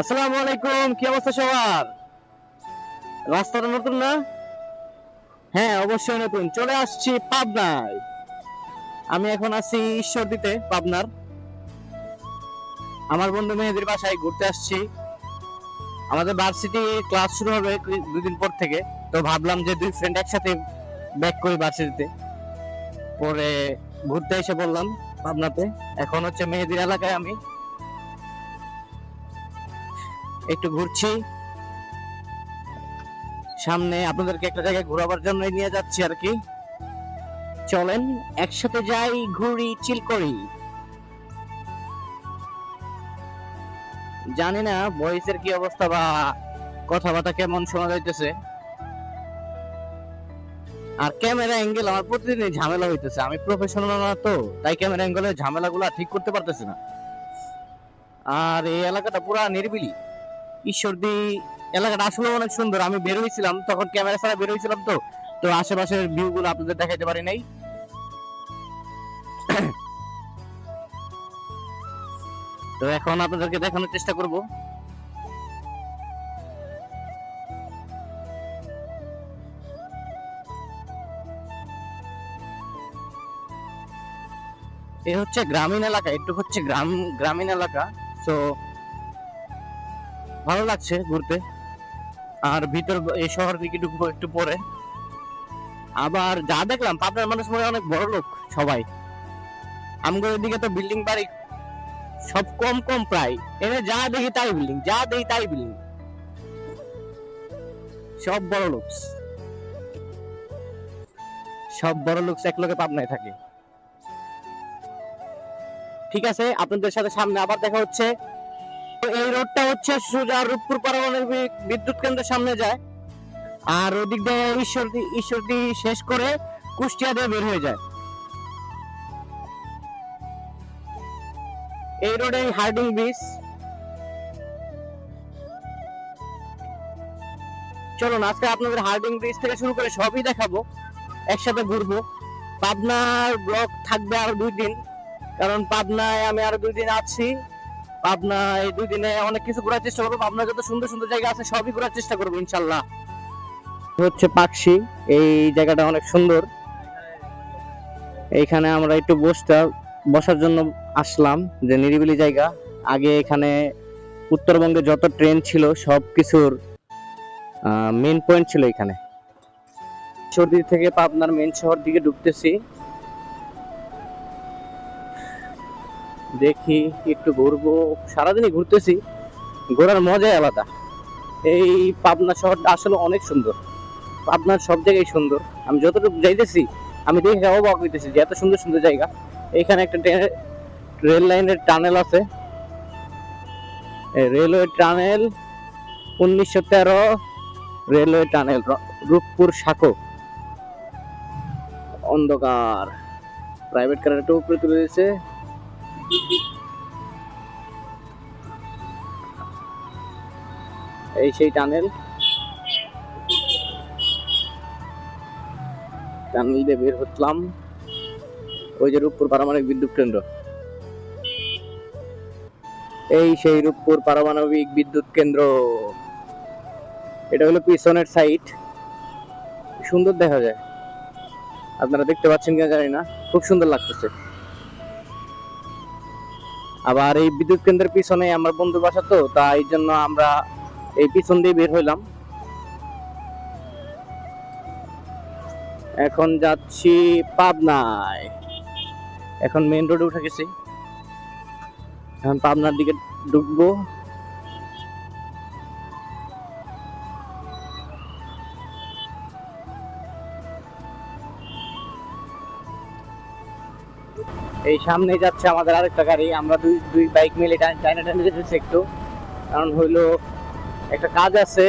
আসসালামু আলাইকুম, কি অবস্থা সবার? রাস্তাটা নতুন না? হ্যাঁ, অবশ্যই নতুন। চলে আসছি পাবনায়। আমি এখন আছি ঈশ্বরদীতে, পাবনার। আমার বন্ধু মেহেদির বাসায় ঘুরতে আসছি। আমাদের ভার্সিটি ক্লাস শুরু হবে দুদিন পর থেকে। তো ভাবলাম যে দুই ফ্রেন্ড একসাথে ব্যাক করি ভার্সিটিতে। পরে ঘুরতে এসে বললাম পাবনাতে। এখন হচ্ছে মেহেদির এলাকায় আমি একটু ঘুরছি। সামনে আপনাদেরকে একটা জায়গায় ঘোরাবার জন্য নিয়ে যাচ্ছি আর কি। চলেন একসাথে যাই, ঘুরি, চিল করি। জানি না ভয়েসের কি অবস্থা বা কথাবার্তা কেমন শোনা যাইতেছে। আর ক্যামেরা অ্যাঙ্গেল আমার প্রতিদিনই ঝামেলা হইতেছে। আমি প্রফেশনাল না, তো তাই ক্যামেরা অ্যাঙ্গেলের ঝামেলাগুলো ঠিক করতে পারতেছি না। আর এই এলাকাটা পুরা নিরিবিলি। ঈশ্বরদী এলাকাটা আসলে অনেক সুন্দর। আমি বের হয়েছিলাম তখন, ক্যামেরা ছাড়া বের হয়েছিলাম, তো তো আশেপাশের ভিউ গুলো আপনাদের দেখাইতে পারি নাই। তো এখন আপনাদেরকে দেখানোর চেষ্টা করব। এ হচ্ছে গ্রামীণ এলাকা, একটু হচ্ছে গ্রামীণ এলাকা। তো ভালো লাগছে ঘুরতে। আর ভিতর এই শহর দিকে ঢুকবো একটু পরে। আবার যা দেখলাম, পাবনার মানুষ মনে হয় অনেক বড় লোক সবাই। আমগোর দিকে তো বিল্ডিং বাড়ি সব কম কম প্রায়। এনে যা দেখি তাই বিল্ডিং, যা দেখি তাই বিল্ডিং, সব বড় লোক। সব বড় লোক এক লোকে পাবনায় থাকে। ঠিক আছে, আপনাদের সাথে সামনে আবার দেখা হচ্ছে। তো এই রোডটা হচ্ছে সোজা রূপপুর পারমাণবিক বিদ্যুৎ কেন্দ্রের সামনে যায়। আর ওদিক দিয়ে ঈশ্বরদী শেষ করে কুষ্টিয়া দিয়ে বের হয়ে যায়। এই রোডে হার্ডিং ব্রিজ। চলুন আজকে আপনাদের হার্ডিং ব্রিজ থেকে শুরু করে সবই দেখাবো, একসাথে ঘুরবো। পাবনার ব্লগ থাকবে আরো 2 দিন, কারণ পাবনায় আমি আরো 2 দিন আছি। পাবনায় এই 2 দিনে অনেক কিছু ঘোরার চেষ্টা করবো। পাবনার যত সুন্দর সুন্দর জায়গা আছে সবই ঘোরার চেষ্টা করবো ইনশাল্লাহ। হচ্ছে পাকশি, এই জায়গাটা অনেক সুন্দর। এইখানে আমরা একটু বসার জন্য আসলাম, যে নিরিবিলি জায়গা। আগে এখানে উত্তরবঙ্গে যত ট্রেন ছিল সব কিছুর মেন পয়েন্ট ছিল এখানে। ঈশ্বরদী থেকে পাবনার মেন শহর দিকে ঢুকতেছি। দেখি একটু ঘুরবো। সারাদিনই ঘুরতেছি, ঘোরার মজাই আলাদা। এই পাবনা শহরটা আসলে অনেক সুন্দর। পাবনার সব জায়গায় সুন্দর। আমি যতটুকু যাইতেছি আমি দেখে অবাক হইতেছি যে এত সুন্দর সুন্দর জায়গা। এখানে একটা রেল লাইনের টানেল আছে, railway tunnel 1913 railway tunnel, Rooppur সাঁকো। অন্ধকার, প্রাইভেট কারের একটা উপরে তুলে দিয়েছে। এই সেই টানেল দিয়ে বের হতলাম। ওই যে রূপপুর পারমাণবিক বিদ্যুৎ কেন্দ্র, এই সেই রূপপুর পারমাণবিক বিদ্যুৎ কেন্দ্র। এটা হলো পিছনের সাইড, সুন্দর দেখা যায়। আপনারা দেখতে পাচ্ছেন কিনা জানি না, খুব সুন্দর লাগতেছে। আবার এই বিদ্যুৎ কেন্দ্রের পিছনে আমার বন্ধুর বাসা, তো তাই জন্য আমরা এই পিছন দিয়ে বের হইলাম। এখন যাচ্ছি পাবনায়। এখন মেইন রোডে উঠে গেছি, এখন পাবনার দিকে ঢুকবো। এই সামনে যাচ্ছে আমাদের আরেকটা গাড়ি। আমরা দুই বাইক মিলে টাইনা যেতেছি একটু, কারণ হইলো একটা কাজ আছে।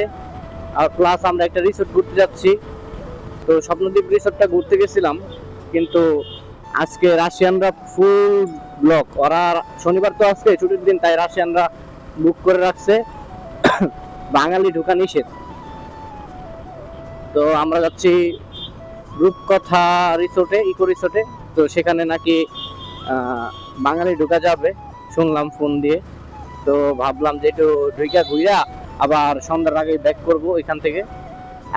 আর প্লাস আমরা একটা রিসোর্ট ঘুরতে যাচ্ছি। তো স্বপ্নদ্বীপ রিসোর্টটা ঘুরতে গেছিলাম, কিন্তু আজকে রাশিয়ানরা ফুল ব্লক। ওরা শনিবার তো আজকে ছুটির দিন, তাই রাশিয়ানরা বুক করে রাখছে। বাঙালি ঢোকা নিষেধ। তো আমরা যাচ্ছি রূপকথা রিসোর্টে, ইকো রিসোর্টে। তো সেখানে নাকি বাঙালি ঢোকা যাবে শুনলাম ফোন দিয়ে। তো ভাবলাম যে একটু ঢুইকা ঘুরা আবার সন্ধ্যার আগে ব্যাক করব এখান থেকে,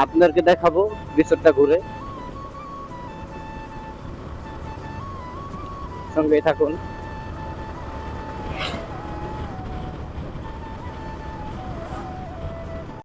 আপনাদেরকে দেখাবো রিসোর্টটা ঘুরে, সঙ্গে থাকুন।